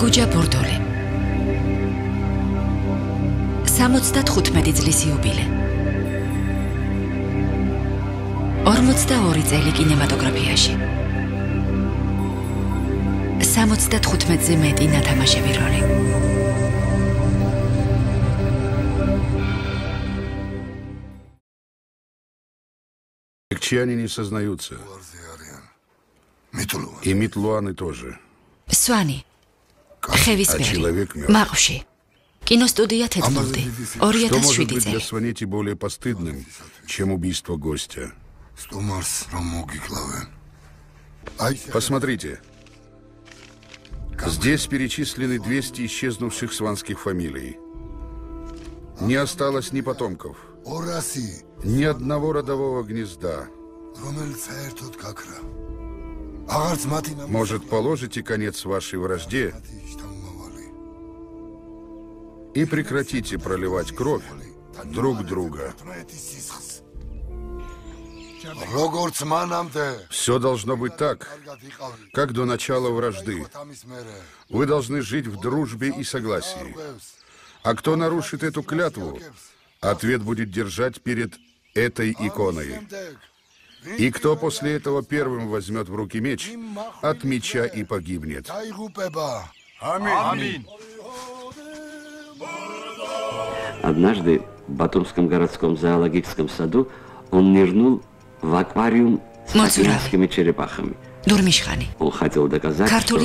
გუჯა ბურდული 75 წლის იუბილე 42 წელი კინემატოგრაფიაში 75-ზე მეტი ნათამაშები როლი Чьяне не сознаются. И Митлуаны тоже. Свани. Хевисбери. Мағуши. Киностудия Тедболды. Что может быть для Сванети более постыдным, чем убийство гостя? Посмотрите. Здесь перечислены 200 исчезнувших сванских фамилий. Не осталось ни потомков, ни одного родового гнезда. Может, положите конец вашей вражде и прекратите проливать кровь друг друга. Все должно быть так, как до начала вражды. Вы должны жить в дружбе и согласии. А кто нарушит эту клятву, ответ будет держать перед этой иконой. И кто после этого первым возьмет в руки меч, от меча и погибнет. Аминь. Однажды в Батумском городском зоологическом саду он нырнул в аквариум с океанскими черепахами. Он хотел доказать, что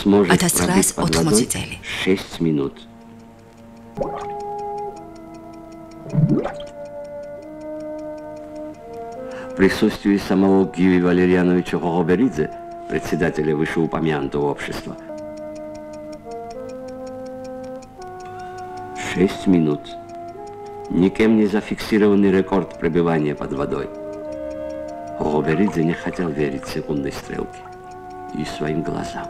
сможет пробыть под водой 6 минут. В присутствии самого Гиви Валерьяновича Гогоберидзе, председателя вышеупомянутого общества, 6 минут. Никем не зафиксированный рекорд пребывания под водой. Гогоберидзе не хотел верить секундной стрелке и своим глазам.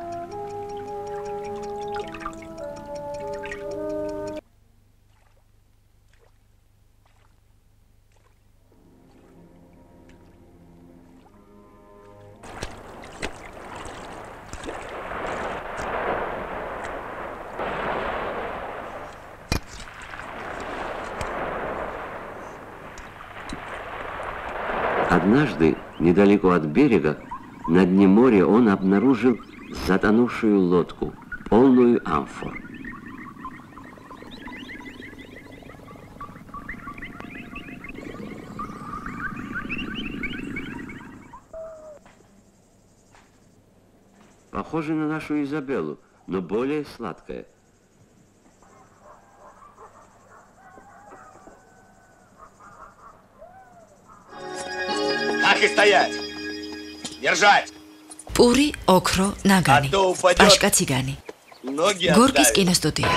Однажды, недалеко от берега, на дне моря он обнаружил затонувшую лодку, полную амфор. Похоже на нашу Изабеллу, но более сладкая. Так и стоять! Держать! Пури, окро, нагани. Пашка цигани. Горкис киностудия.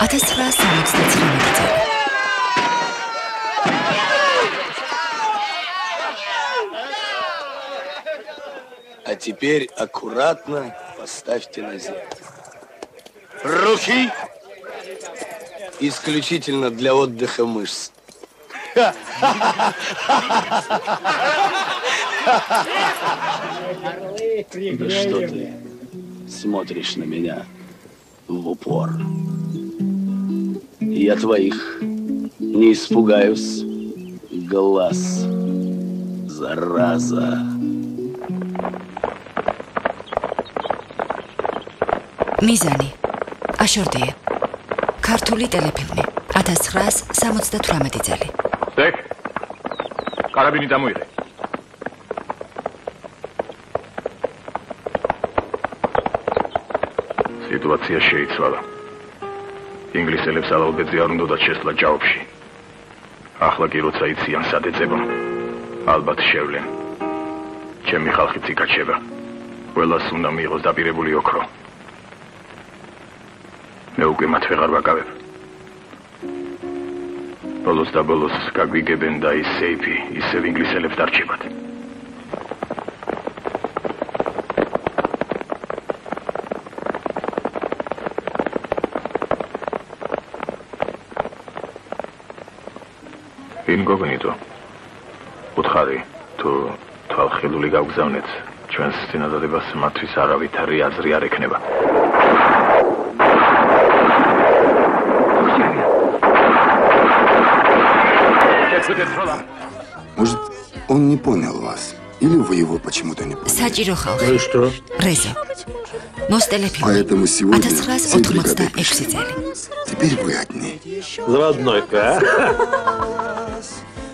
1969 წელი. А теперь аккуратно поставьте на землю. Руки исключительно для отдыха мышц. Да что ты смотришь на меня в упор? Я твоих не испугаюсь глаз, зараза. Мизани. Ашордие. Ქართული ტელეფილმი 1978 წელი. Тек. Карабини дамოიღე. Ситуация შეიცვალა. ინგლისელებს ალალბეძე არ უნდათ შესვლა ჯაობში. ახლა კი როცა იციან სად ეძებონ, ალბათ შევლენ. ჩემი ხალხიც იკაჩება. ყველას უნდა მიიღოს დაპირებული ოქრო. მე უკვე მათ ვეღარ ვაკავებ. ბოლოს და ბოლოს გაგვიგებენ და ის სეიფი ისევ ინგლისელებს დარჩებათ. ინკოგნიტო. უთხარი, თუ თვალხილული გავგზავნეთ, ჩვენს წინადადებას მათთვის არავითარი აზრი არ ექნება. Может, он не понял вас. Или вы его почему-то не поняли. Сачиро халხი. Ну и что? Резо. Мостелефилм. Поэтому сегодня 1986 წელი. Теперь вы одни. Заводной-ка,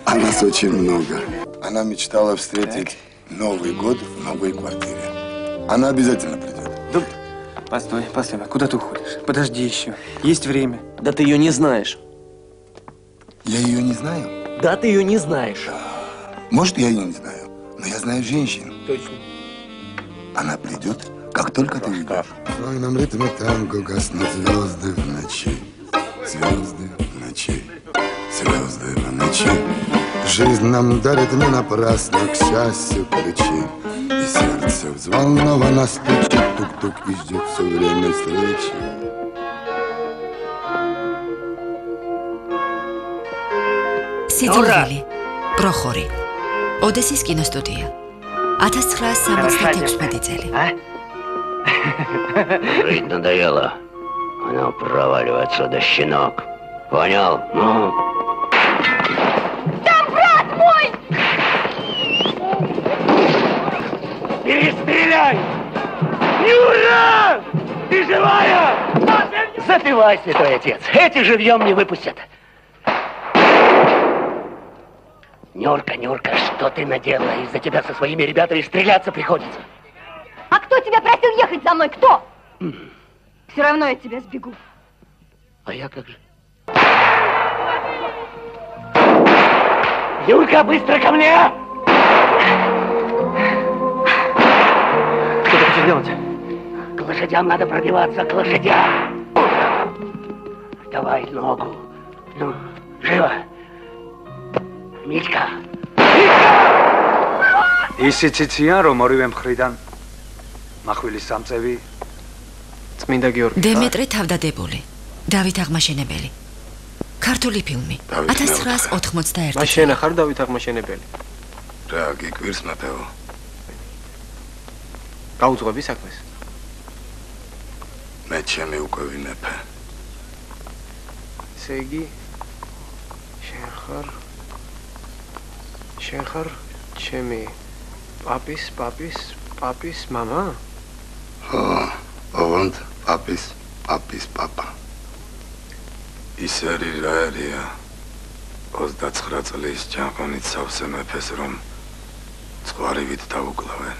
А нас очень много. Она мечтала встретить Новый год в новой квартире. Она обязательно придет. Да... Постой, куда ты уходишь? Подожди еще. Есть время. Да ты ее не знаешь. Я ее не знаю? Да ты ее не знаешь. Может, я ее не знаю, но я знаю женщин. Точно. Она придет, как только ты уйдешь. В стройном ритме танго гаснут звезды в ночи. Звезды в ночи. Звезды в ночи. Жизнь нам дарит не напрасно к счастью ключи. И сердце взволнованно стучит, тук-тук, и ждет все время встречи. სიძულვილი პროხორი ოდესის კინოსტუდია 1976 წელი Жить надоело. Она проваливает отсюда, щенок. Понял? Ну? Там брат мой! Перестреляй! Юра! Ты живая? Запивай, святой отец. Эти живьем не выпустят. Нюрка, что ты наделала? Из-за тебя со своими ребятами стреляться приходится. А кто тебя просил ехать за мной? Кто? Все равно я от тебя сбегу. А я как же? Юрка, быстро ко мне! Что ты хочешь делать? К лошадям надо пробиваться, к лошадям. Давай ногу. Ну, живо. Митька! ისიც იციან რომ ორივე მხრიდან מחვილის სამწევი წმინდა გიორგი დემეტრე თავდადებული დავით აღმაშენებელი ქართული ფილმი 1991 მას შენ ახარ დავით აღმაშენებელი რა გიკვირს მეფეო გაუძღვები საქმეს მე ჩემი უკვე ვინეფე ესე იგი შენ ხარ ჩემი პაპის мама? ხო, ოღონდ პაპის პაპა. ის არის რა არია 29 წლის ჯანყონით სავსე მეფეს რომ ცხვარივით დაუკლავენ.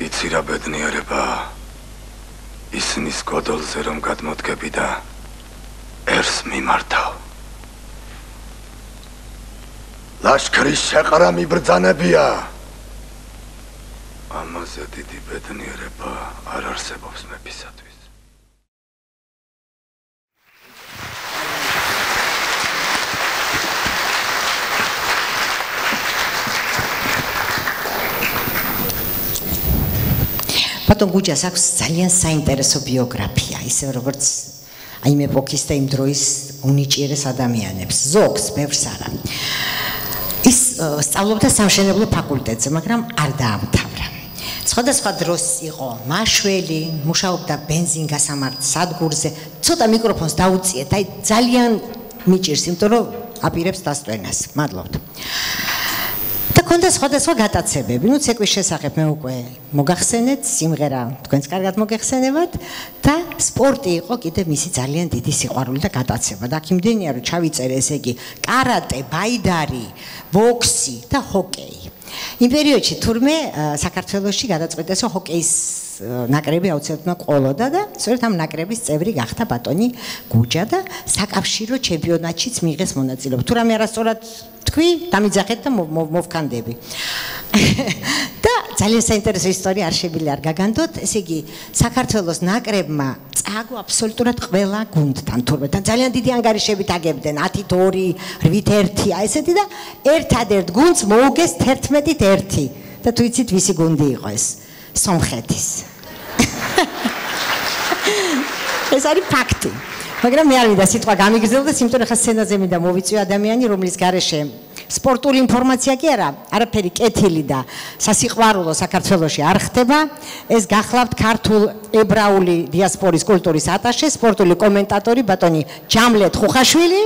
იცი რა ბედნიერებაა ისინი სკოდოლზე რომ გადმოდგები და ერს მიმართავ. ლაშქრის შეყარა მიბრძანებია. ამაზე დიდი ბედნიერება არ არსებობს მეფისათვის. ბატონ გუჯას აქვს ძალიან საინტერესო ბიოგრაფია, ისე როგორც აი იმ ეპოქის და იმ დროის უნიჭიერეს ადამიანებს. ზოგს, ბევრს არა. ის სწავლობდა სამშენებლო ფაკულტეტზე, მაგრამ არ დაამთავრა. სხვადასხვა დროს იყო მაშველი, მუშაობდა ბენზინგასამართ სადგურზე, ცოტა მიკროფონს დაუწიეთ, აი ძალიან მიჭირს, იმიტომ რომ აპირებს დასწვენას. მადლობთ. და ქონდა სხვადასხვა გატაცებები, ну ცეკვის შესახებ მე უკვე მოგახსენეთ, სიმღერა თქვენს კარგად მოგეხსენებათ და სპორტი იყო კიდე მისი ძალიან დიდი სიყვარული და გატაცება. და აქ იმდენია რომ ჩავიწერე ესე იგი კარატე, ბაიდარი, ბოქსი და ჰოკეი. იმ პერიოდში თურმე საქართველოში გადაწყვეტეს რომ ჰოკეის ნაკრები აუცილებლად ყოლოდა და სწორედ ამ ნაკრების წევრი გახდა ბატონი გუჯა და საკავშირო ჩემპიონატშიც მიიღეს მონაწილეობა. თუ რამე არასწორად თქვი, დამიძახეთ და მოვკანდები. და ძალიან საინტერესო ისტორია არ შეგიძლია არ გაგანდოთ. ესე იგი, საქართველოს ნაკრებმა წააგო აბსოლუტურად ყველა გუნდთან თურმე და ძალიან დიდი ანგარიშებით აგებდნენ 10-2, 8-1, აი ესეთი და ერთადერთ გუნდს მოუგეს 11-1 და თუ იცით ვისი გუნდი იყო ეს? სომხეთის. ეს არის ფაქტი. მაგრამ მე არ მინდა სიტყვა გამიგრძელდეს, იმიტომ რომ ხა სცენაზე მინდა მოვიწვიო ადამიანი, რომლის გარეშე სპორტული ინფორმაცია კი არა, არაფერი კეთილი და სასიყვარულო საქართველოში არ ხდება. ეს გახლავთ ქართულ ებრაული დიასპორის კულტურის ატაშე, სპორტული კომენტატორი ბატონი ჯამლეთ ხუხაშვილი.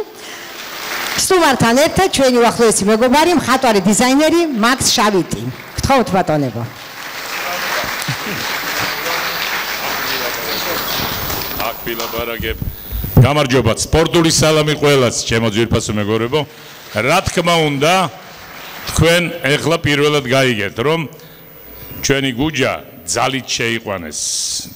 სტუმართან ერთად ჩვენი უახლოესი მეგობარი, მხატვარი დიზაინერი მაქს შავიტი. გთხოვთ ბატონებო. აკბილაბარაგებ. გამარჯობა, სპორტული სალამი ყველას, ჩემო ძვირფასო მეგობრებო. რა თქმა უნდა, თქვენ ეხლა პირველად გაიგეთ, რომ ჩვენი გუჯა ძალით შეიყვანეს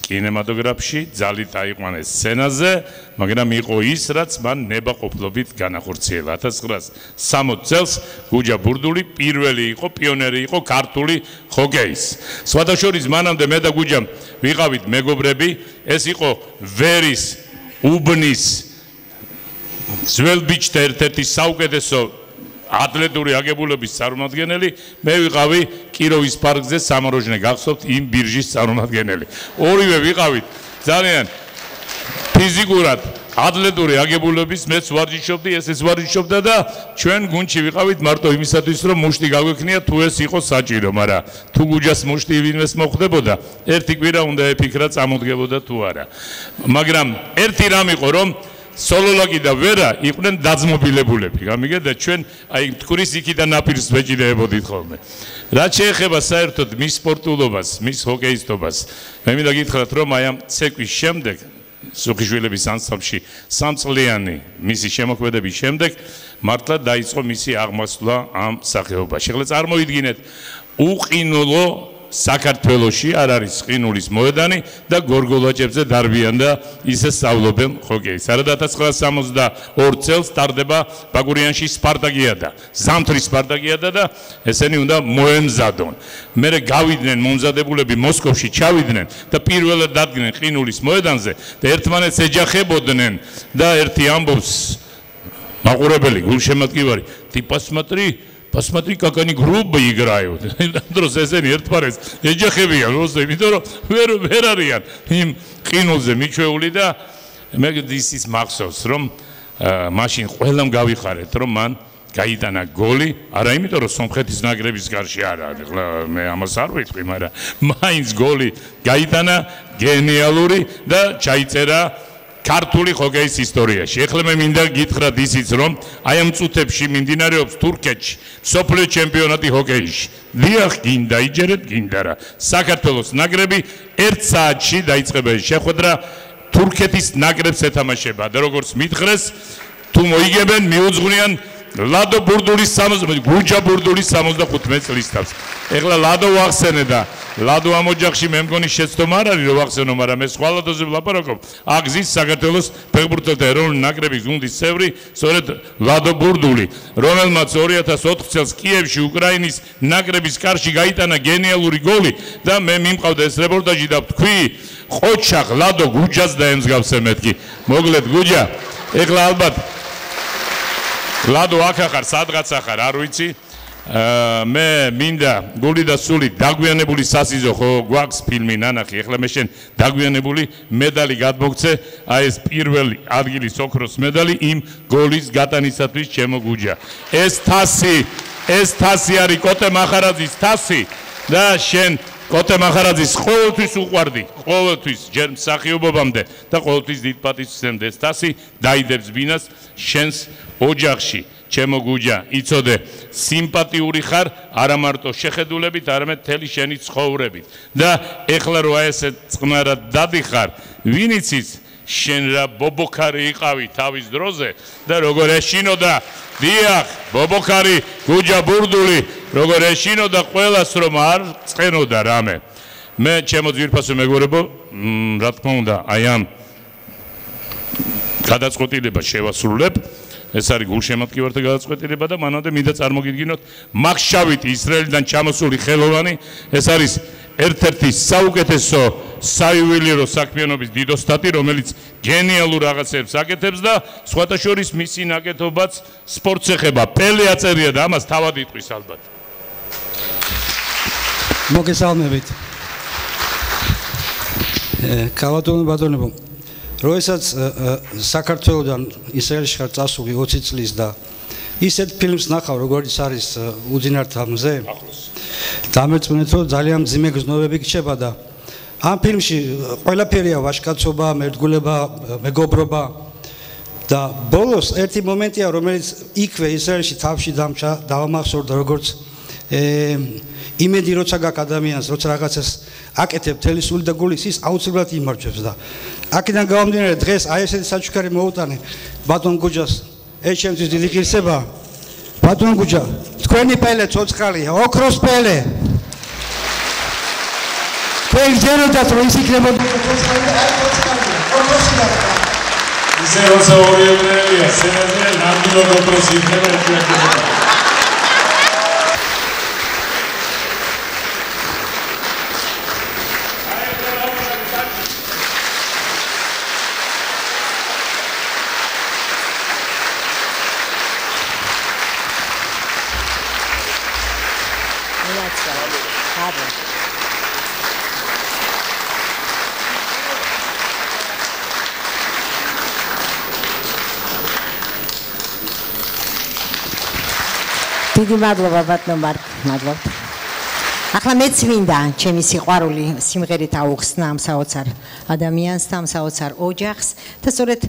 კინემატოგრაფში, ძალით აიყვანეს სცენაზე, მაგრამ იყო ის, რაც მან ნებაყოფლობით განახორციელა. 1960 წელს გუჯა ბურდული პირველი იყო, პიონერი იყო ქართული ჰოკეის. სხვათა შორის მანამდე მე და გუჯა ვიყავით მეგობრები, ეს იყო ვერის უბნის ძველბიჭთა ერთ-ერთი საუკეთესო ატლეტური აგებულების წარმომადგენელი, მე ვიყავი კიროვის პარკზე სამაროჟნე გახსოვთ იმ ბირჟის წარმომადგენელი. ორივე ვიყავით ძალიან ფიზიკურად ატლეტური აგებულების, მეც ვარჯიშობდი, ესეც ვარჯიშობდა და ჩვენ გუნდში ვიყავით მარტო იმისათვის, რომ მუშტი გაგვექნია, თუ ეს იყო საჭირო, მაგრამ თუ გუჯას მუშტი ვინმეს მოხდებოდა, ერთი კვირა უნდა ეფიქრა წამოდგებოდა თუ არა. მაგრამ ერთი რამ იყო, რომ სოლოლაკი და ვერა იყვნენ დაძმობილებულები. გამიგეთ, ჩვენ აი მტკვრის იქიდან ნაპირს ვეჭირებოდით ხოლმე. რაც შეეხება საერთოდ მის სპორტულობას, მის ჰოკეისტობას, მე მინდა გითხრათ, რომ აი ამ ცეკვის შემდეგ, სუხიშვილების ანსამბლში 3 წლიანი მისი შემოქმედების შემდეგ, მართლა დაიწყო მისი აღმასვლა ამ სახეობაში. ახლა წარმოიდგინეთ, უყინულო საქართველოში არ არის ყინულის მოედანი და გორგოლაჭებზე დარბიან და ისე სწავლობენ ჰოკეის. არადა 1962 წელს სტარდება ბაგურიანში სპარტაკიადა, ზამთრის სპარტაკიადა და ესენი უნდა მოემზადონ. მერე გავიდნენ მომზადებულები მოსკოვში, ჩავიდნენ და პირველად დადგნენ ყინულის მოედანზე და ერთმანეთს ეჯახებოდნენ და ერთი ამბობს მაყურებელი, გულშემატკივარი, "Ты посмотри, как они грубо играют". Დროს ესენი ერთმანეთს ეჯახებიან, როზე, იმიტომ რომ ვერ არიან იმ ყინულზე მიჩვეული და მე ის მახსოვს, რომ მაშინ ყველამ გავიხარეთ, რომ მან გაიტანა გოლი, არა იმიტომ რომ სომხეთის ნაკრების გარშე არა, ახლა მე ამას არ ვიტყვი, მაგრამ მაინც გოლი გაიტანა გენიალური და ჩაიწერა ქართული ჰოკეის ისტორიაში. ეხლა მე მინდა გითხრათ ისიც, რომ აი ამ წუთებში მიმდინარეობს თურქეთში მსოფლიო ჩემპიონატი ჰოკეიში. დიახ, გინდა იჯერეთ, გინდა რა. საქართველოს ნაკრები 1 საათში დაიწყება შეხვედრა თურქეთის ნაკრებს ეთამაშება და როგორც მითხრეს, თუ მოიგებენ, მიუძღვნიან ლადო ბურდულის გუჯა ბურდულის 75 წლის თავს. ეხლა ლადო ვახსენე და ლადო ამ ოჯახში მე მგონი შეცდომა არ არის რომ ვახსენო, მაგრამ ეს სხვა ლადოზე ვლაპარაკობ. აგზის საქართველოს ფეხბურთელთა ეროვნული ნაკრების გუნდის წევრი, სწორედ ლადო ბურდული, რომელმაც 2004 წელს კიევში უკრაინის ნაკრების კარში გაიტანა გენიალური გოლი და მე მიმყავდა ეს რეპორტაჟი და ვთქვი, ყოჩაღ ლადო გუჯას დაემსგავსე მეთქი. მოგლეთ გუჯა, ეხლა ალბათ ლადო აქ ახარ, სადღაც ახარ, არ ვიცი. მე მინდა გული და სული დაგვიანებული სასიზო ხო გვაქვს ფილმი ნანახი, ეხლა მე შენ დაგვიანებული მედალი გადმოგცე, აი ეს პირველი ადგილის ოქროს მედალი იმ გოლის გატანისათვის ჩემო გუჯა. ეს თასი არის კოტე მახარაძის თასი და შენ კოტე მახარაძის ყოველთვის უყვარდი, ყოველთვის ჯერ მსახიობობამდე და ყოველთვის დიდ პატივისცემდე. ეს თასი დაიდებს ბინას შენს ოჯახში. ჩემო გუჯა, იცოდე, სიმპათიური ხარ არა მარტო შეხედულებით, არამედ მთელი შენი ცხოვრებით. და ეხლა რო აი ესე წყნარად დადიხარ, ვინ იცის შენ რა ბობოქარი იყავი თავის დროზე და როგორ ეშინოდა, დიახ, ბობოქარი გუჯა ბურდული, როგორ ეშინოდა ყველას, რომ არ წყენოდა რამე. მე ჩემო ძვირფასო მეგობრებო, რა თქმა უნდა, აი ამ გადაწყვეტილებას შევასრულებ. ეს არის გულშემატკივართა გადაწყვეტილება და მანამდე მინდა წარმოგიდგინოთ მაქს შავიტი, ისრაელიდან ჩამოსული ხელოვანი, ეს არის ერთ-ერთი საუკეთესო საიუველირო საქმიანობის დიდოსტატი, რომელიც გენიალურ რაღაცებს აკეთებს და სხვათა შორის მისი ნაკეთობაც სპორტს ეხება. პელე აწერია და ამას თავად იტყვის ალბათ. მოგესალმებით. ქალბატონო ბატონებო, როდესაც საქართველოსდან ისრაელში ხარ წასული 20 წლის და ისეთ ფილმს ნახავ, როგორც არის უძინართა მზე. დამერწმუნეთ, რომ ძალიან მძიმე გზნობები გრჩება და ამ ფილმში ყველაფერია ვაჟკაცობა, მერდგულება, მეგობრობა და ბოლოს ერთი მომენტია, რომელიც იქვე ისრაელში თავში დამჭა, დავამახსოვრდა როგორც იმედი როცა გაქვს ადამიანს, როცა რაღაცას აკეთებ მთელი სული და გულით, ის აუცილებლად იმარჯვებს და აქედან გამომდინარე დღეს აი ესეთი საჩუქარი მოუტანე ბატონ გუჯას, ეს ჩემთვის დიდი ღირსება. ბატონ გუჯა, თქვენი პელე ცოცხალია, ოქროს პელე. თქვენ გძეროდათ რომ ის იქნებოდა ცოცხალი და აი ცოცხალია, ოქროსია. ისე როცა ორი ევრელია, სენაზე ნამდვილად ოქროსი იქნება ერთგვარად. დიდი მადლობა ბატონო მარკ, მადლობთ. ახლა მეც მინდა ჩემი სიყვარული სიმღერით აუხსნა ამ საოცარ ადამიანს და ამ საოცარ ოჯახს და სწორედ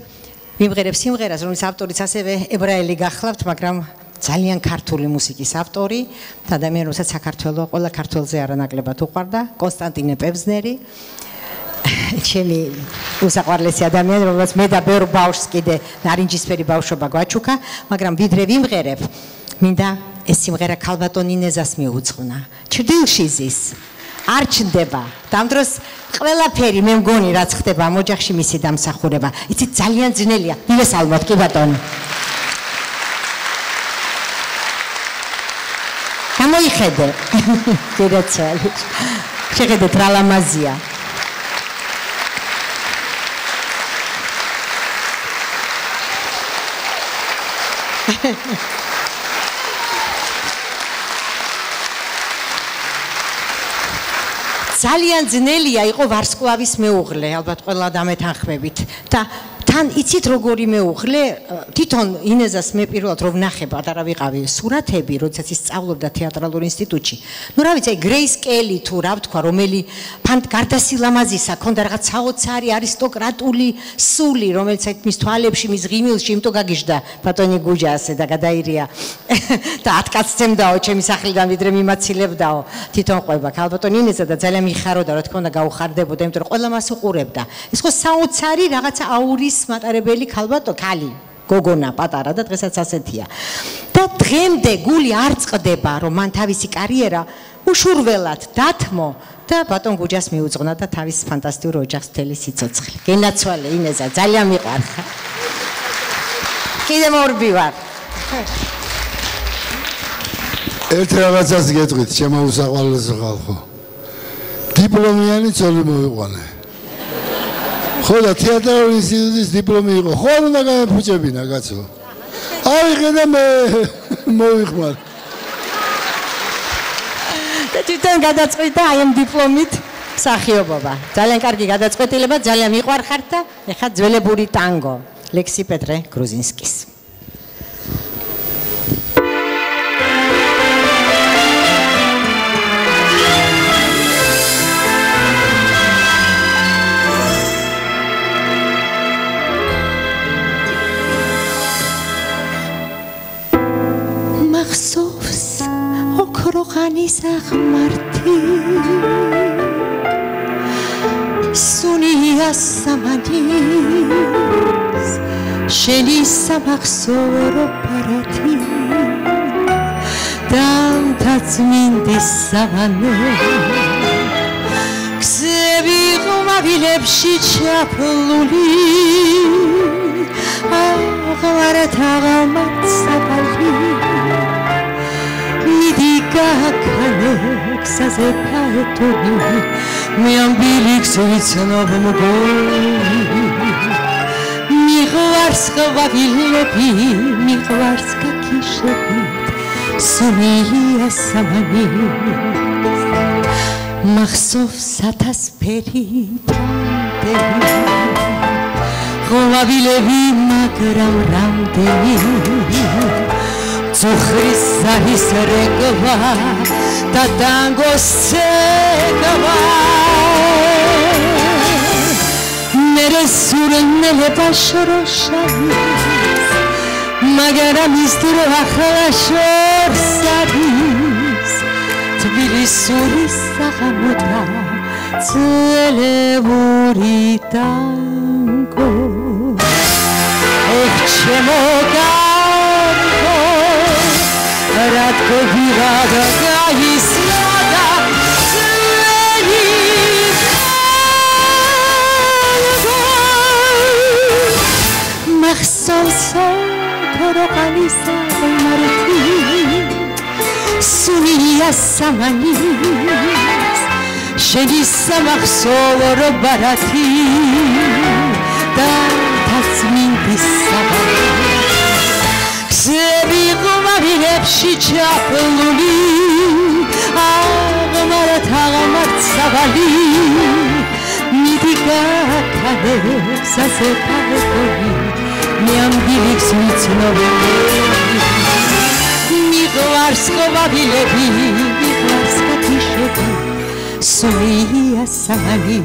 მიმღერებ სიმღერას, რომლის ავტორიც ასევე ებრაელი გახლავთ, მაგრამ ძალიან ქართული მუსიკის ავტორი და ადამიანი, რომელსაც საქართველოს ყველა ქართველზე არანაკლებად უყვარდა, კონსტანტინე პევზნერი. ჩემი უსაყვარლესი ადამიანი, რომელსაც მე და ბევრ ბავშვს კიდე ნარინჯისფერი ბავშვობა გვაჩუქა, მაგრამ ვიდრე ვიმღერებ, მინდა ეს სიმღერა ქალბატონ ინეზას მიუძღვნა. ჩრდილში ზის არ ჩნდება. ამ დროს ყველაფერი მე მგონი რაც ხდება ამ ოჯახში მისი დამსახურება. იცით ძალიან ძნელია. მივესალმოთ კი ბატონო. გამოიხედე. გერაცალი. შეხედეთ რა ლამაზია. ძალიან ძნელია იყო ვარსკვლავის მეუღლე, ალბათ ყველა დამეთანხმებით და თან იცით როგორი მეუღლე, თვითონ ინეზას მე პირველად რომ ვნახე, პატარა ვიყავი, სურათები, როდესაც ის სწავლობდა თეატრალურ ინსტიტუტში. ნუ რა ვიცი, გრეის კელი თუ რა ვთქვა, რომელი გარდასილამაზისა, ქონდა რაღაც საოცარი არისტოკრატული სული, რომელიც მის თვალებში, მის ღიმილში იმტო გაგიჟდა ბატონი გუჯა ასე და გადაირია. და 10 კაცცემდაო ჩემი სახლიდან ვიდრე მიმაცილებდაო. თვითონ ყვება ქალბატონ ინეზა და ძალიან მიხაროდა, რა თქმა უნდა გაუხარდებოდა, იმიტომ რომ ყველა მას უყურებდა. ეს ხო საოცარი რაღაცა აურის მატარებელი ქალბატონი, ქალი, გოგონა პატარა და დღესაც ასეთია. და დღემდე გული არ წყდება, რომ მან თავისი კარიერა უშურველად დათმო და ბატონ გუჯას მიუძღვნა და თავის ფანტასტიკურ ოჯახს მთელი სიცოცხლე. გენაცვალე ინეზა, ძალიან მიყვარხარ. კიდე მორბი ვარ. ერთ რაღაცას გეტყვით, ჩემო უსაყვარლესო ხალხო. დიპლომიანი ცოლი მოვიყვანე. ხო და თეატრალური ინსტიტუტის დიპლომი იყო. ხო არ უნდა გამეფუჭებინა კაცო. ავიღე და მე მოვიხმარ. და თვითონ გადაწყვიტა აი ამ დიპლომით მსახიობობა. ძალიან კარგი გადაწყვეტილება, ძალიან მიყვარხართ და ეხლა ძველებური ტანგო. ლექსი პეტრე გრუზინსკის. მახსოვს ოქროხანის აღმართი სუნია სამანის შენი სამახსოვრო პარათი დამთაცმინდის სავანე გზები ღმავილებში ჩაფლული აღარეთ აღამართ საფალი გაქანექსაზე ფათონი მე ამბილიქს ვიცნობ მგონი მიღვარს ყვავილები მიღვარს გაქიშებით სუნია სამანი მახსოვს ათასფერი თანდელი ყვავილები მაგრამ რამდენი სუხრის ზარის რეკვა და ტანგოს ცეკვა მერე სურნელება შროშავის მაგრამ ის დრო ახლა შორს არის თბილისური საღამოთა ძლევური ტანგო ეხ ჩემო გარგო რატო ვიღად გაისმა და ძველი მახსოვს ქოროყალისა მარტი სუნია სამანის შენი სამახსოვრო ბარათი და თაცმინდის საბარი გზები ღმრთებში ჩაფლული აღმართ სავალი მიდიგა ქადებს ასეთაები მე ამ დილის მიცნობი მიყვარს ყვავილები მიყვარს კათიშები სულია სამალი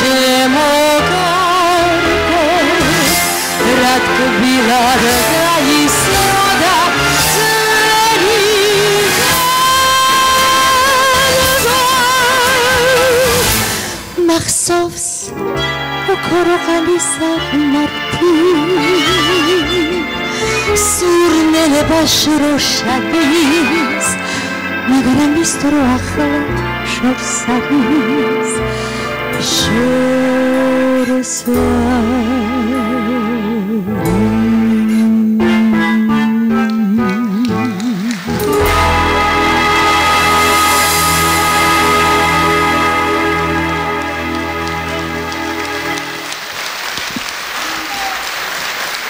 ჩემო გარგო რატო ვიღარ გაისმა და ძველი მახსოვს ქოროყალისა მარტი სურნელება შროშავის მაგრამ ის დრო ახლა შორს არის შორს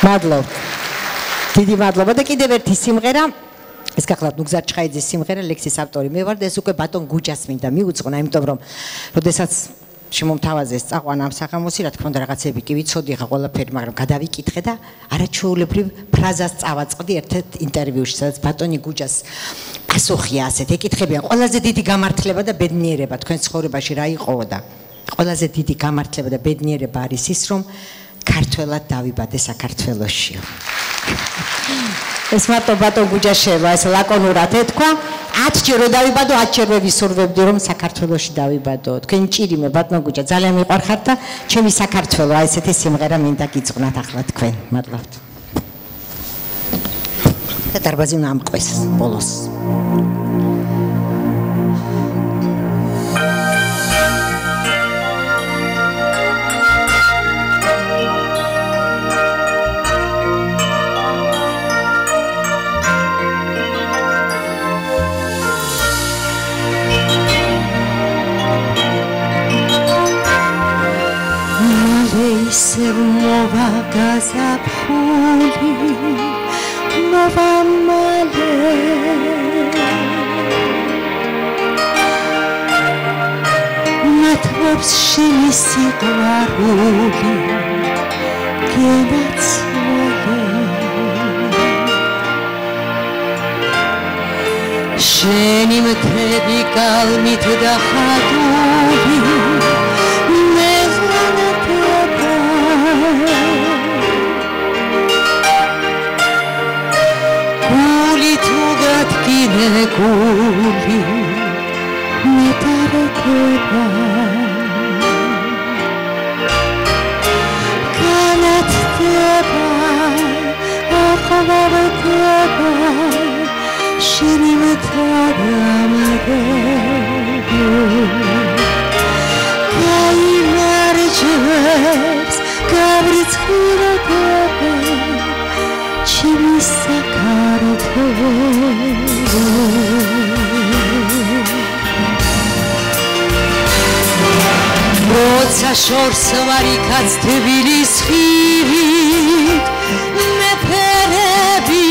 მადლობ დიდი მადლობა და კიდევ ერთი სიმღერა ეს გახლავთ ნუგზარ ჩხაიძის სიმღერა ლექსის ავტორი მე ვარ და ეს უკვე ბატონ გუჯას მინდა მიუძღვნა იმიტომ რომ როდესაც შემომთავაზეს წაყვან ამ საღამოსი რა თქმა უნდა რაღაცები კი ვიცოდი ხა ყველაფერი მაგრამ გადავიკითხე და არაჩვეულებრივ ფრაზას წავაწყდი ერთ-ერთ ინტერვიუში სადაც ბატონი გუჯას პასუხია ასეთ ეკითხებიან ყველაზე დიდი გამართლება და ბედნიერება თქვენ ცხოვრებაში რა იყოო და ყველაზე დიდი გამართლება და ბედნიერება არის ის რომ ქართველად დავიბადე საქართველოშიო ეს მარტო ბატონ გუჯას შევა ეს ლაკონურად ეთქვა 10 ჯერ რომ დავიბადო 10 ჯერ ვისურვებდი რომ საქართველოში დავიბადო თქვენ ჭირიმე ბატონ გუჯა ძალიან მიყვარხართ და ჩემი საქართველო აი ესეთი სიმღერა მინდა გიწყვნათ ახლა თქვენ მადლობთ და დარბაზი უნდა ამყვეს ბოლოს Sermova gazapuli nova male Natvops sheni sigvaruli genatsvole Sheni mtebi kalmit da khaduli Guli metarekeba kanat teba akhavateba shirim tadamade kai marjevs gavrits khirateba chimi sakarteba Roța șors varicați Tbilis khivit me perebi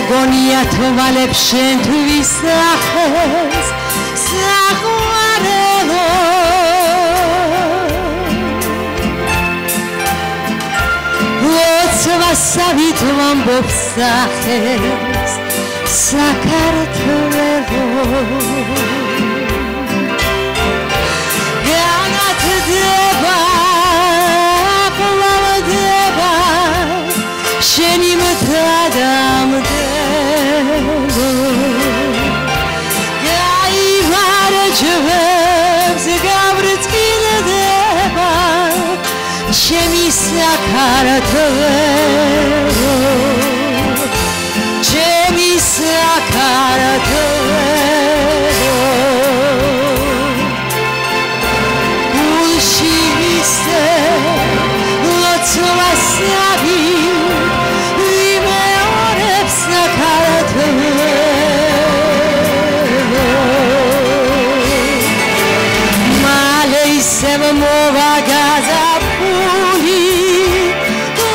მგონია თვალებს შენთვის ახეს საყვარელო ლოცვასავით ვამბობს სახეს საქართველო განათდება ყლავდება შენი მთადამდელო გაივარჯვებს გავრწყილდება შენი საქართველო ჩემი საქართველო გულში ისე ლოცვასავი Mova gazapuni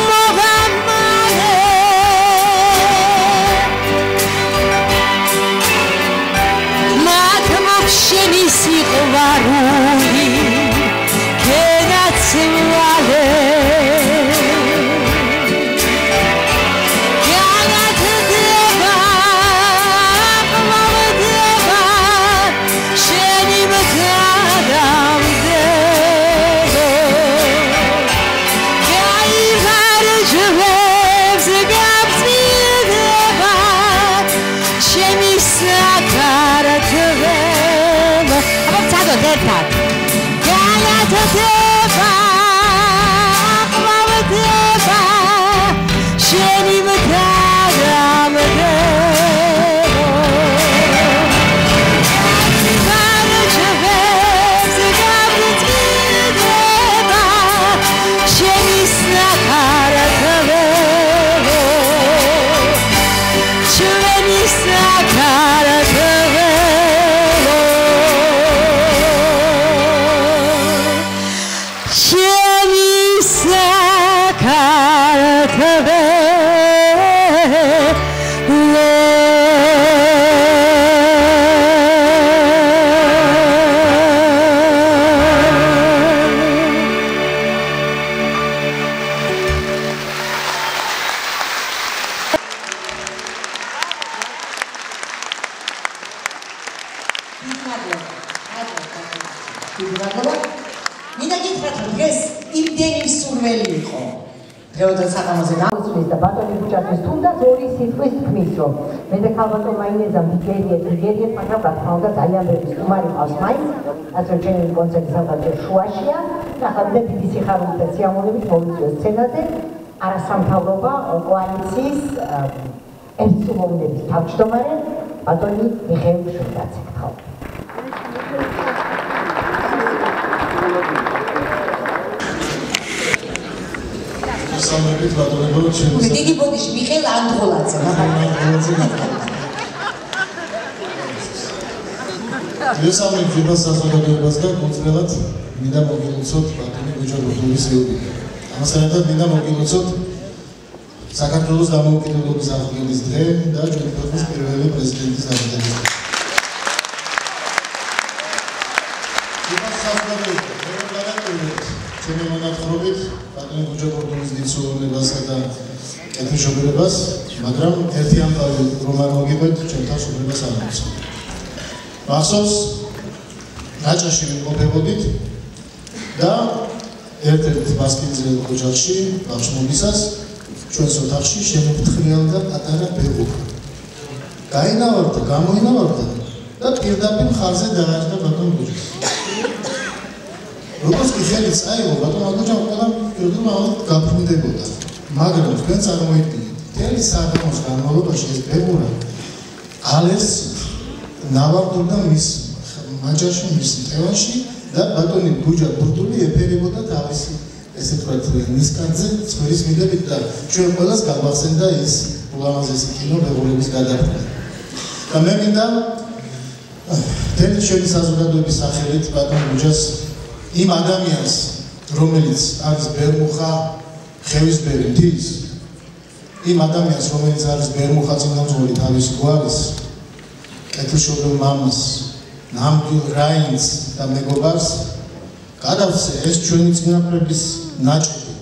mova male matmoksheni siqvaruli kenatsvale ganatdeba qlavdeba sheni mtadamde Detta Galatadeva Qlavdeva Sheni mtadamdelo Varjavez gavrtideva Sheni sakaratavelo Sheni sakaratavelo Kalbato maineza Nigeriet, მაგრამ რა თქმა უნდა ძალიან ბევრი სტუმარი ყავს მაინც, ასე რომ ჩემი კონცერტი საკმაოდ შუაშია, ნახავთ დიდი სიხარულით და სიამოვნებით მოვიწვიოთ სცენაზე არასამთავრობა კოალიციის ერთსումოვნების თავმჯდომარე ბატონი მიხეილ შურდაძე. სამებით ბატონებო ჩემს დიდი ბოდიში მიხეილ ანდღოლაძე. ესამე ძებას საზოგადოებას და კონკრეტულად მინდა მოგილოცოთ ბატონი გოჯა ბურდულის იუბილეი. ამასთან ერთად მინდა მოგილოცოთ საქართველოს დამოუკიდებლობის აღდგენის დღე და ჩვენი ქვეყნის პირველი პრეზიდენტის აღდგენის დღე. ძებას საზოგადოებას ჩემი მონათხრობით ბატონი გოჯა ბურდულის დიდსულოვნებასა და კეთილშობილებას, მაგრამ ერთი ამბავი რომ არ მოგიყვეთ ჩემთან სულებას არ აქვს. მახსოვს რაჭაში ვიმყოფებოდით და ერთ-ერთ ბასკინძელ ოჯახში ბავშვობისას ჩვენს ოთახში შემოფრთხილდა პატარა ბებუქა. გაინავარდა, გამოინავარდა და პირდაპირ მხარზე დააჭდა ბატონ გუჯას. როგორც კი ხელი წაიღო, ბატონ გუჯა ყველა პირდაპირ გაფრინდებოდა. მაგრამ თქვენ წარმოიდგინეთ, მთელი საღამოს განმავლობაში ეს ბებურა ალეს ნავარდობდა მის მაჯარში, მის მტევანში და ბატონი გუჯა ბურდული ეფერებოდა თავისი ესე ვთქვათ ნისკარტზე ცხვირის მიდებით და ჩვენ ყველას გაგვახსენდა ის ულამაზესი კინო ბებულების გადარდგა. და მე მინდა მთელი ჩვენი საზოგადოების სახელით ბატონ გუჯას იმ ადამიანს, რომელიც არის ბერმუხა ხევისბერი მთის, იმ ადამიანს, რომელიც არის ბერმუხა წინამძღოლი თავის გვარის, კეთილშობილ მამას, ნამდვილ რაინდს და მეგობარს, გადავცე ეს ჩვენი წინაპრების ნაჭრები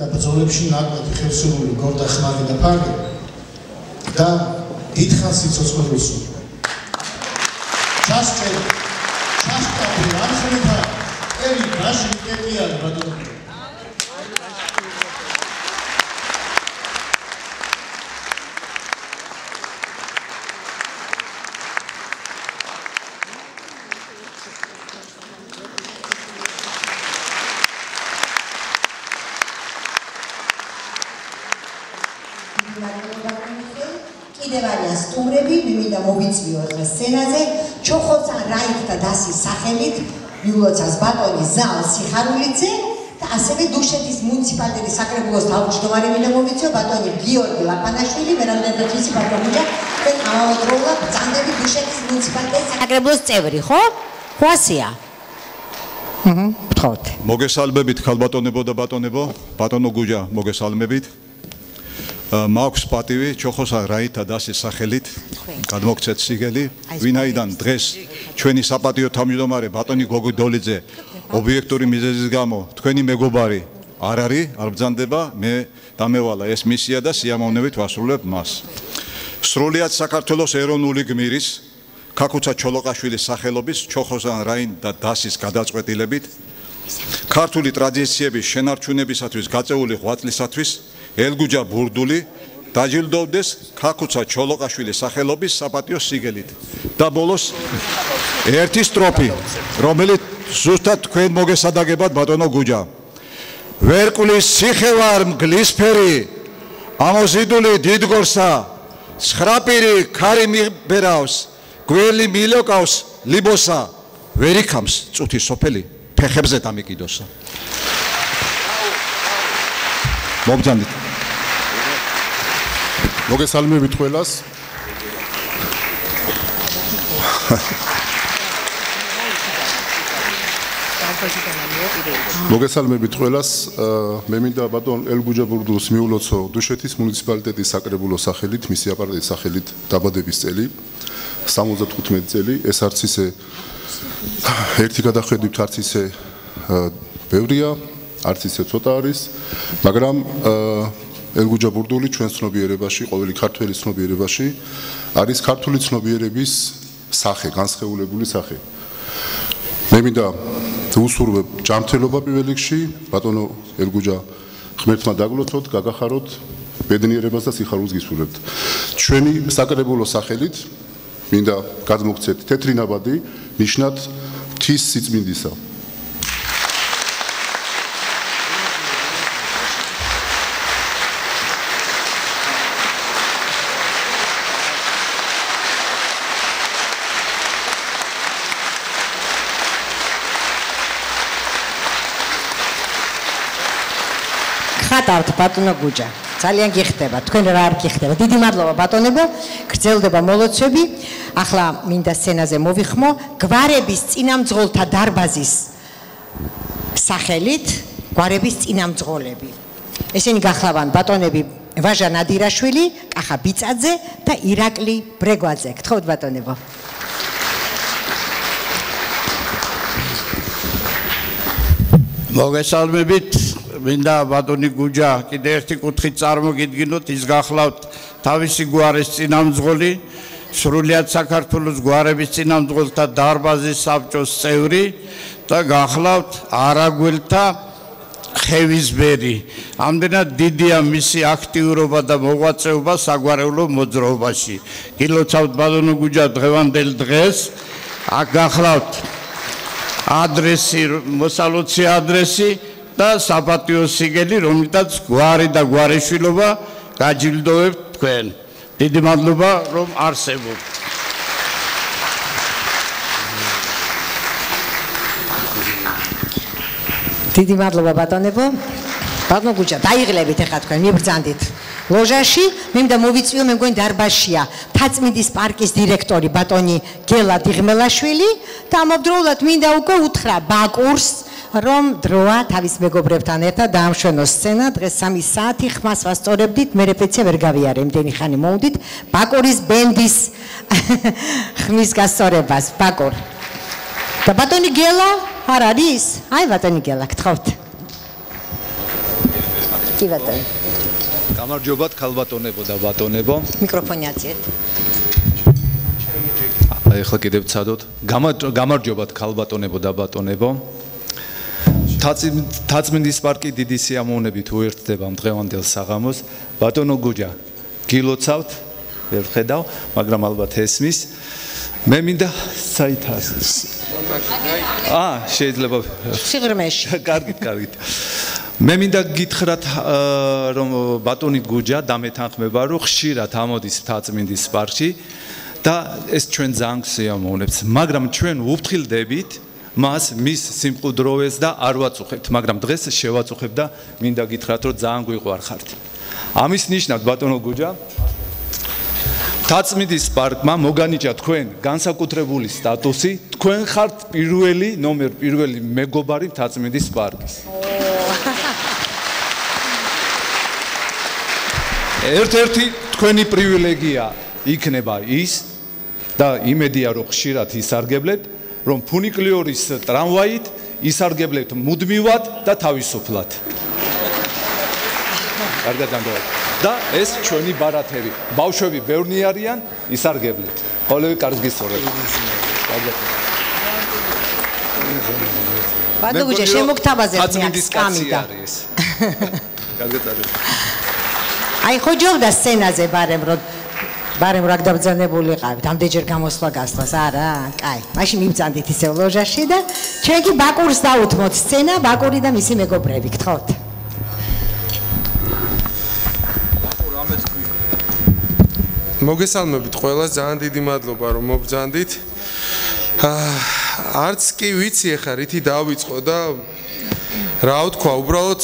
და ბრძოლებში ნაკლები ხევსურული გორდახმარი და ფარგი და დიდხანს სიცოცხლეულს ჩასწერი ჩასწერი ამხელა ელი რაში კეთია ბატონო კიდევ სტუმრები, მინდა მოვიწვიო დღეს სცენაზე, ჩოხოცან რაით და დასის სახელით მიულოცავს ბატონი ზალ სიხარულიძე და ასევე დუშეთის მუნიციპალიტეტის საკრებულოს თავმჯდომარე მინდა მოვიწვიო ბატონი გიორგი ლაპანაშვილი, მე რამდენადაც ვიცი ბატონი და ამავე დროულად ბრძანდები დუშეთის მუნიციპალიტეტის საკრებულოს წევრი, ხო? ხواسია. გთხოვთ. მოგესალმებით ქალბატონებო და ბატონებო, ბატონო გუჯა, მოგესალმებით. მაქვს პატივი ჩოხოსა რაითა დასის სახელით გადმოგცეთ სიგელი, ვინაიდან დღეს ჩვენი საპატიო თავმჯდომარე ბატონი გოგო დოლიძე ობიექტური მიზეზის გამო თქვენი მეგობარი არ არის, არ ბრძანდება, მე დამევალა ეს მისია და სიამოვნებით ვასრულებ მას. სრულიად საქართველოს ეროვნული გმირის ქაქუცა ჩოლოყაშვილის სახელობის ჩოხოსა რაინ და დასის გადაწყვეტილებით ქართული ტრადიციების შენარჩუნებისათვის გაწეული ღვაწლისათვის ელგუჯა ბურდული დაჯილდოვდეს ქაქუცა ჩოლოყაშვილის სახელობის საპატიო სიგელით და ბოლოს ერთი სტროფი, რომელიც ზუსტად თქვენ მოგესადაგებად ბატონო გუჯა. ვერკულის ციხე ვარ მგლისფერი, ამოზიდული დიდგორსა, ცხრაპირი ქარი მიბერავს, გველი მილოკავს ლიბოსა, ვერ იქამს წუთი სოფელი ფეხებზე დამიკიდოსა. მოგძანდით. მოგესალმებით ყველას. მოგესალმებით ყველას. მე მინდა ბატონ ელგუჯა ბურდულს მიულოცო დუშეთის მუნიციპალიტეტის საკრებულოს სახელით, მისი აპარატის სახელით დაბადების წელი 75 წელი. ეს არც ისე ერთი გადახედვით არც ისე ბევრია, არც ისე ცოტა არის, მაგრამ ელგუჯა ბურდული ჩვენ ცნობიერებაში, ყოველი ქართველი ცნობიერებაში არის ქართული ცნობიერების სახე, განსხეულებული სახე. მე მინდა უსურვებ ჯანმრთელობა პირველ რიგში, ბატონო ელგუჯა ღმერთმა დაგლოცოთ, გაგახაროთ, ბედნიერებას და სიხარულს გისურვებთ. ჩვენი საკრებულოს სახელით მინდა გადმოგცეთ თეთრი ნაბადი, ნიშნად ღვთის სიწმინდისა. ხატავთ ბატონო გუჯა. ძალიან გიხდება, თქვენ რა არ გიხდება. დიდი მადლობა ბატონებო, გრძელდება მოლოცვები. ახლა მინდა სცენაზე მოვიხმო გვარების წინამძღოლთა დარბაზის სახელით გვარების წინამძღოლები. ესენი გახლავან ბატონები ვაჟა ნადირაშვილი, კახა ბიწაძე და ირაკლი ბრეგვაძე. გთხოვთ ბატონებო. მოგესალმებით. მინდა ბატონი გუჯა კიდე ერთი კუთხით წარმოგიდგინოთ, ის გახლავთ თავისი გვარის წინამძღოლი, სრულიად საქართველოს გვარების წინამძღოლთა დარბაზის საბჭოს წევრი და გახლავთ არაგველთა ხევისბერი. ამდენად დიდია მისი აქტიურობა და მოღვაწეობა საგვარეულო მოძრაობაში. გილოცავთ ბატონო გუჯა დღევანდელ დღეს, აქ გახლავთ ადრესი, მოსალოცი ადრესი და საპატიო სიგელი, რომლითაც გვარი და გვარიშვილობა გაჯილდოვებთ თქვენ. დიდი მადლობა, რომ არსებობთ. დიდი მადლობა ბატონებო. ბატონო გუჯა, დაიღლებით ახლა თქვენ, მიბრძანდით. ლოჟაში, მე მინდა მოვიწვიო, მე მგონი დარბაზშია თაწმინდის პარკის დირექტორი ბატონი გელა დიღმელაშვილი და ამავდროულად მინდა უკვე უთხრა ბაკურს, რომ დროა თავის მეგობრებთან ერთად დაამშვენოს სცენა, დღეს 3 საათი ხმას ვასწორებდით, მე რეპეტიცია ვერ გავიარე, იმდენი ხანი მოვდით ბაკურის ბენდის ხმის გასწორებას, ბაკურ. და ბატონი გელა არ არის? აი ბატონი გელა, გთხოვთ. კი ბატონი. გამარჯობათ ქალბატონებო და ბატონებო. მიკროფონი აწიეთ. ეხლა კიდევ ვცადოთ. გამარჯობათ ქალბატონებო და ბატონებო. თაწმინდის პარკი დიდი სიამოვნებით უერთდება დღევანდელ საღამოს. ბატონო გუჯა, გილოცავთ, ვერ ხედავ, მაგრამ ალბათ ესმის. მე მინდა საითას. შეიძლება სიღრმეში. კარგით. მე მინდა გითხრათ რომ ბატონი გუჯა დამეთანხმება რომ ხშირად ამოდის თაწმინდის პარკში და ეს ჩვენ ძალიან სიამოვნებს, მაგრამ ჩვენ ვუფრთხილდებით მას მის სიმყუდროვეს და არ ვაწუხებთ, მაგრამ დღეს შევაწუხებ და მინდა გითხრათ რომ ძალიან გვიყვარხართ. ამის ნიშნად ბატონო გუჯა თაწმინდის პარკმა მოგანიჭა თქვენ განსაკუთრებული სტატუსი, თქვენ ხართ ნომერ პირველი მეგობარი თაწმინდის პარკის. ერთ-ერთი თქვენი პრივილეგია იქნება ის და იმედია რომ ხშირად ისარგებლებთ, რომ ფუნიკლიორის ტრამვაით ისარგებლებთ მუდმივად და თავისუფლად. კარგად განდევთ. და ეს ჩვენი ბარათები. ბავშვები ბევრნი არიან, ისარგებლებთ. ყოველივე კარგს გისურვებთ. ბატონო გუჯა, შემოგთავაზებთ მე აქ სკამი და. აი ხო ჯობდა სცენაზე ბარემ რა გდაბძანებულიყავით, ამდენჯერ გამოსვლა გასვლას, არა? კაი, მაშინ მიბძანდით ისევ ლოჟაში და ჩვენ კი ბაკურს დაუთმოთ სცენა, ბაკური და მისი მეგობრები, გთხოვთ. მოგესალმებით ყველას, ძალიან დიდი მადლობა რომ მობძანდით. არც კი ვიცი ახლა რითი დავიწყო და რა ვთქვა, უბრალოდ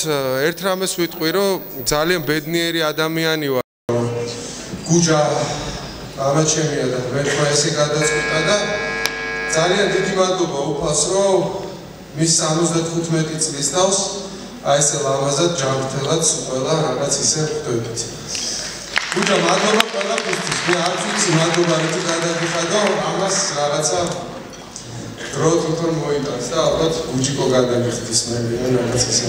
ერთ რამეს ვიტყვი, რომ ძალიან ბედნიერი ადამიანი ვარ. გუჯა ამაჩემია და მე თქვა ესე გადაწყვიტა და ძალიან დიდი მადლობა უფალს, რომ მის 75 წლის თავს აი ესე ლამაზად ჯანმრთელად ყველა რაღაც ისე ხვდებით. გუჯა მადლობა ყველაფერთვის, მე არ ვიცი მადლობა რითი გადაგიხადო, ამას რაღაცა დრო თვითონ მოიტანს და ალბათ გუჯიკო გადაგიხდის მე რაღაც ისე.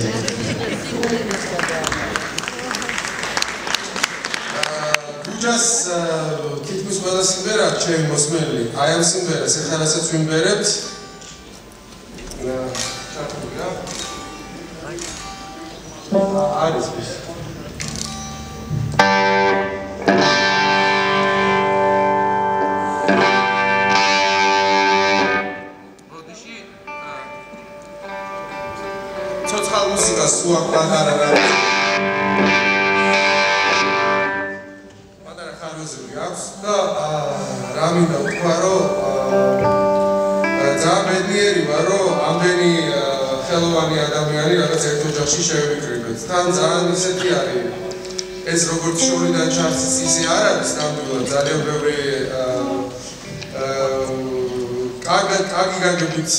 გუჯას თითქმის ყველა სიმღერა ჩემი მოსმენელი, აი ამ სიმღერას ეხლა რასაც ვიმბერებთ. ჩართულია. არის ის. ცოცხალ მუსიკას სუახ პატარა ხარვეზული აქვს და რა მინდა ვთქვა, რომ ძალიან ბედნიერი ვარ, რომ ამდენი ხელოვანი ადამიანი რაღაც ერთ ოჯახში შევიკრიბეთ. თან ძალიან ისეთი არის ეს როგორც შორიდან ჩარცის ისე არ არის ნამდვილად, ძალიან ბევრი კარგი გაგებით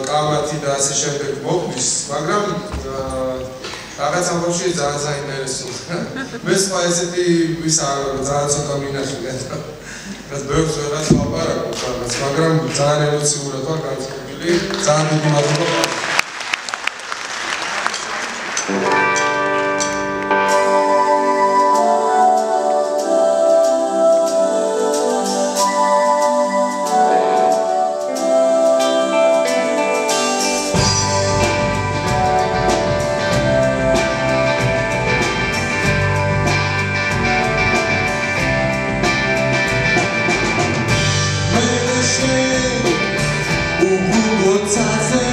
კამათი და ასე შემდეგ მოგვდის, მაგრამ რაღაც ამბავში ძალიან საინტერესოა. მე სხვა ესეთი ვის არ ძალიან ცოტა მინახია და რაც ბევრს ვეღარ ვაპარაკობ რაღაც, მაგრამ ძალიან ემოციურად ვარ განწყობილი. ძალიან დიდი მადლობა. Ugu gocaze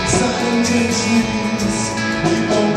Silent dreams, we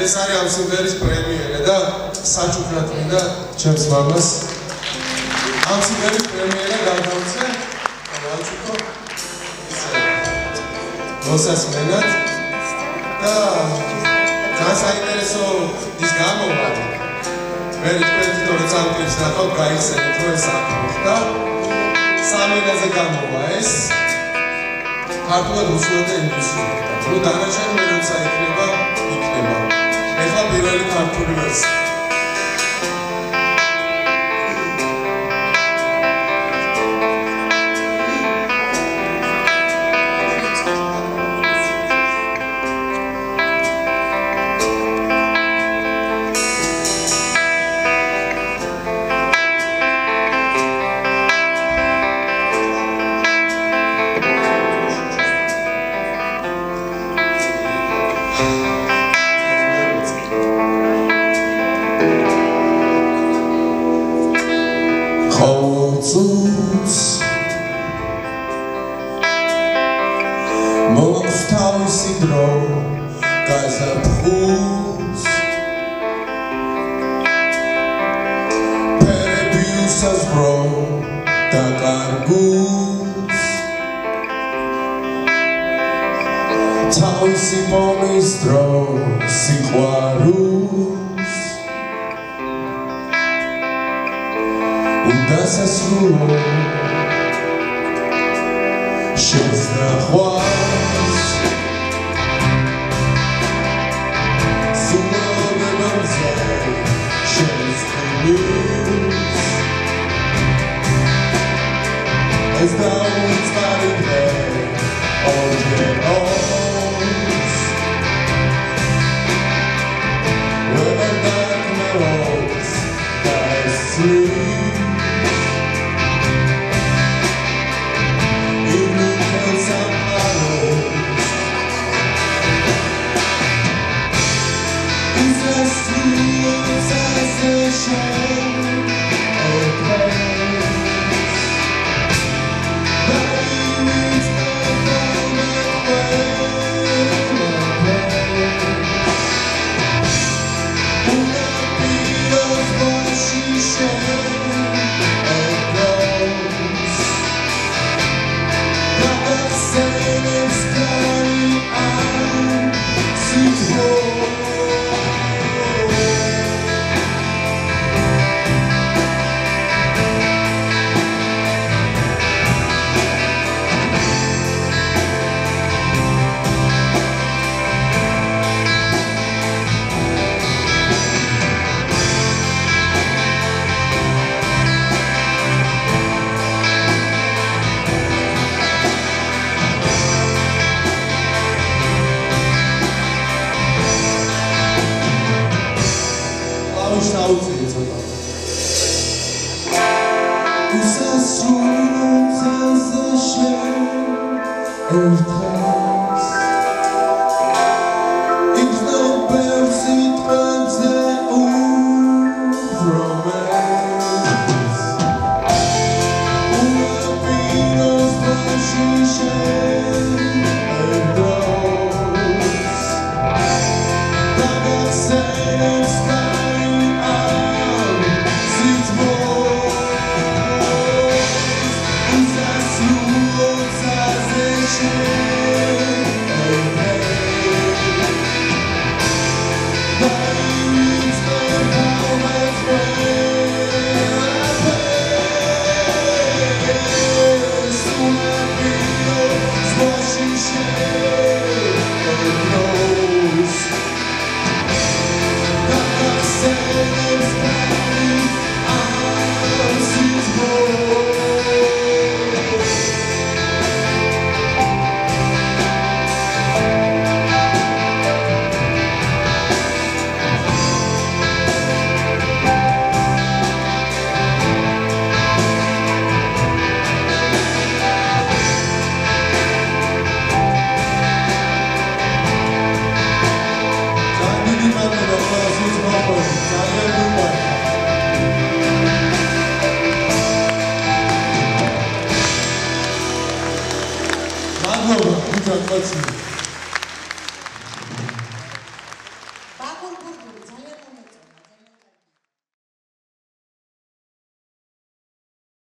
ეს არის ამ სიმღერის პრემიერა და საჩუქრად მინდა ჩემს მამას ამ სიმღერის პრემიერა გადავწე დავაჩუქო მოსასმენად და ძალიან საინტერესო ის გამოვა მე თქვენ თვითონ წამკებს ნახავთ გაიხსენეთ რომ ეს აქ და სამენაზე გამოვა ეს ქართულად უსულოდ და ინგლისურად და დანარჩენი მე როცა იქნება ეხლა პირველი ქართული ვერსია Away. Magno, muchas gracias.